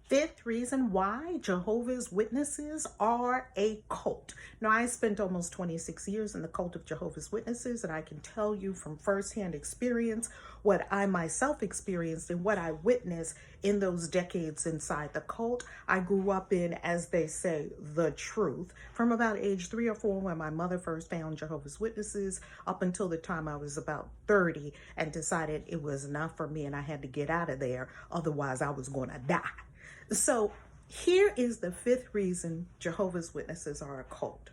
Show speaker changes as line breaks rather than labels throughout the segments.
Fifth reason why Jehovah's Witnesses are a cult. Now, I spent almost 26 years in the cult of Jehovah's Witnesses, and I can tell you from firsthand experience what I myself experienced and what I witnessed in those decades inside the cult. I grew up in, as they say, the truth from about age 3 or 4 when my mother first found Jehovah's Witnesses up until the time I was about 30 and decided it was enough for me and I had to get out of there. Otherwise, I was going to die. So here is the fifth reason Jehovah's Witnesses are a cult.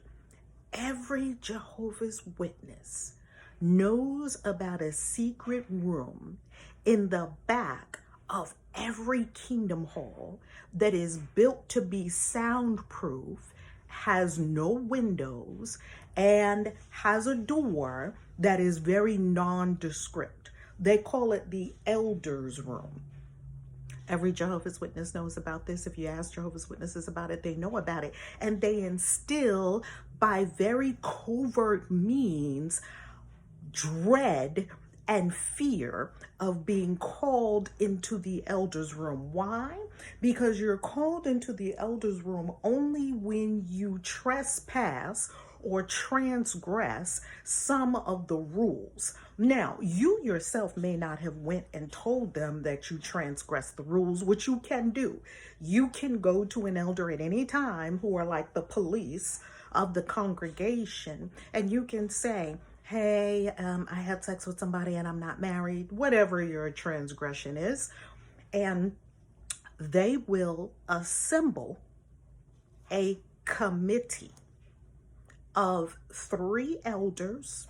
Every Jehovah's Witness knows about a secret room in the back of every kingdom hall that is built to be soundproof, has no windows, and has a door that is very nondescript. They call it the Elder's Room. Every Jehovah's Witness knows about this. If you ask Jehovah's Witnesses about it, they know about it. And they instill, by very covert means, dread and fear of being called into the Elder's Room. Why? Because you're called into the Elder's Room only when you trespass or transgress some of the rules. Now, you yourself may not have went and told them that you transgressed the rules, which you can do. You can go to an elder at any time who are like the police of the congregation, and you can say, hey, I had sex with somebody and I'm not married, whatever your transgression is, and they will assemble a committee of 3 elders,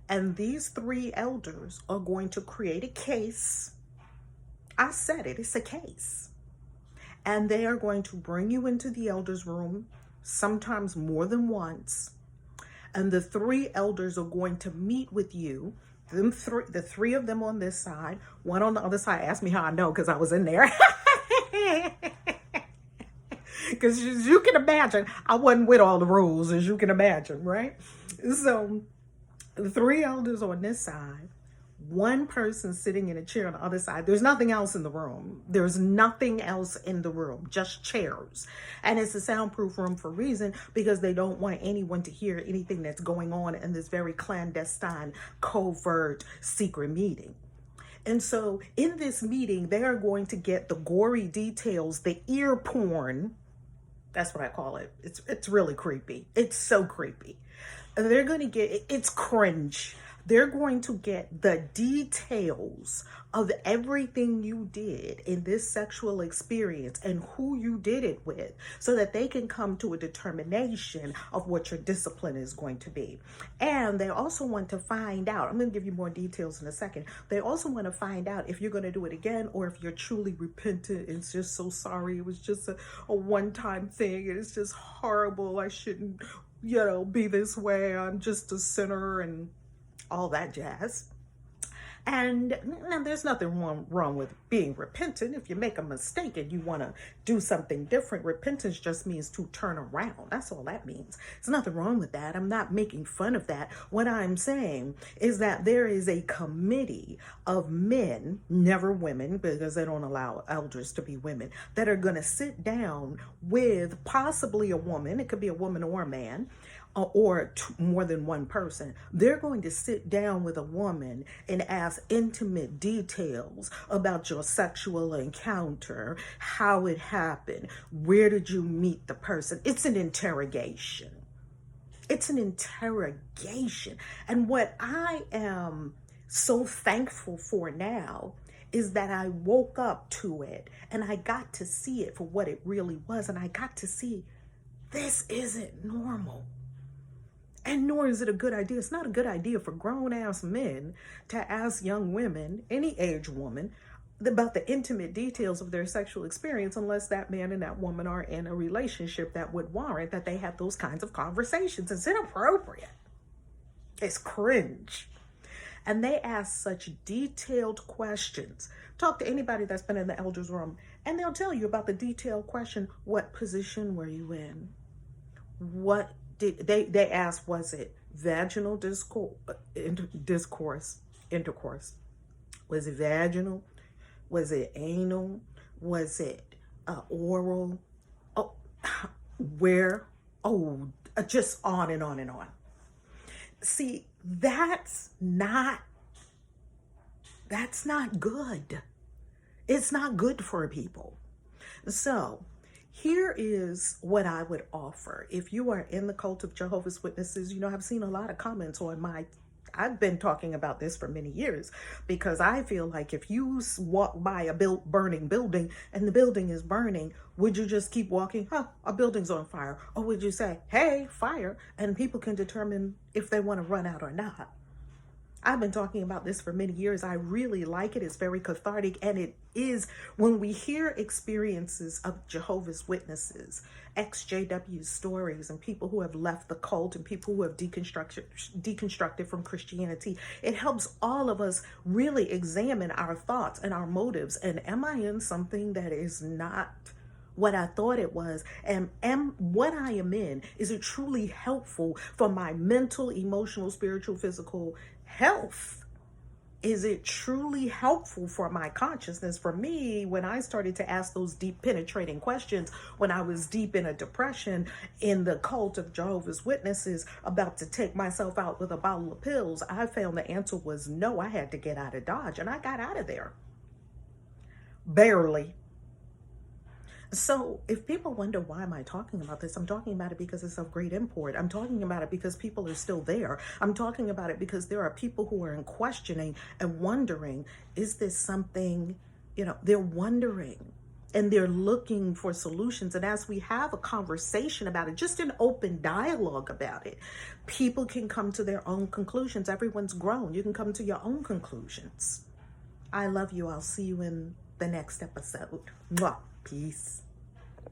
and these 3 elders are going to create a case. I said it, it's a case. And they are going to bring you into the elder's room, sometimes more than once. And the 3 elders are going to meet with you. The 3 of them on this side, one on the other side. Ask me how I know, because I was in there. Because as you can imagine, I wasn't with all the rules, as you can imagine, right? So the 3 elders on this side, 1 person sitting in a chair on the other side. There's nothing else in the room. There's nothing else in the room, just chairs. And it's a soundproof room for a reason, because they don't want anyone to hear anything that's going on in this very clandestine, covert, secret meeting. And so in this meeting, they are going to get the gory details, the ear porn. That's what I call it. It's really creepy. It's so creepy. They're going to get, it's cringe. They're going to get the details of everything you did in this sexual experience and who you did it with, so that they can come to a determination of what your discipline is going to be. And they also want to find out, I'm going to give you more details in a second. They also want to find out if you're going to do it again, or if you're truly repentant and just so sorry. It was just a one-time thing, and it's just horrible. I shouldn't, be this way. I'm just a sinner and all that jazz. And now there's nothing wrong with being repentant. If you make a mistake and you want to do something different, repentance just means to turn around. That's all that means. There's nothing wrong with that. I'm not making fun of that. What I'm saying is that there is a committee of men, never women, because they don't allow elders to be women, that are going to sit down with possibly a woman. It could be a woman or a man, or more than 1 person. They're going to sit down with a woman and ask intimate details about your sexual encounter, how it happened, where did you meet the person. It's an interrogation. It's an interrogation. And what I am so thankful for now is that I woke up to it and I got to see it for what it really was. And I got to see this isn't normal. And nor is it a good idea. It's not a good idea for grown-ass men to ask young women, any age woman, about the intimate details of their sexual experience, unless that man and that woman are in a relationship that would warrant that they have those kinds of conversations. It's inappropriate. It's cringe. And they ask such detailed questions. Talk to anybody that's been in the elder's room, and they'll tell you about the detailed question. What position were you in? What did they asked, was it vaginal intercourse? Was it vaginal? Was it anal? Was it oral, oh, where, oh, just on and on and on. See, that's not good. It's not good for people. So here is what I would offer. If you are in the cult of Jehovah's Witnesses, I've seen a lot of comments on I've been talking about this for many years, because I feel like if you walk by a burning building and the building is burning, would you just keep walking? A building's on fire. Or would you say, hey, fire, and people can determine if they want to run out or not? I've been talking about this for many years. I really like it. It's very cathartic. And it is, when we hear experiences of Jehovah's Witnesses, ex-JW stories, and people who have left the cult and people who have deconstructed from Christianity, it helps all of us really examine our thoughts and our motives. And am I in something that is not what I thought it was? And what I am in, is it truly helpful for my mental, emotional, spiritual, physical health? Is it truly helpful for my consciousness? For me, when I started to ask those deep penetrating questions, when I was deep in a depression in the cult of Jehovah's Witnesses, about to take myself out with a bottle of pills, I found the answer was no. I had to get out of Dodge, and I got out of there. Barely. So if people wonder, why am I talking about this? I'm talking about it because it's of great import. I'm talking about it because people are still there. I'm talking about it because there are people who are in questioning and wondering, is this something, they're wondering and they're looking for solutions. And as we have a conversation about it, just an open dialogue about it, people can come to their own conclusions. Everyone's grown. You can come to your own conclusions. I love you. I'll see you in the next episode. Mwah. Peace.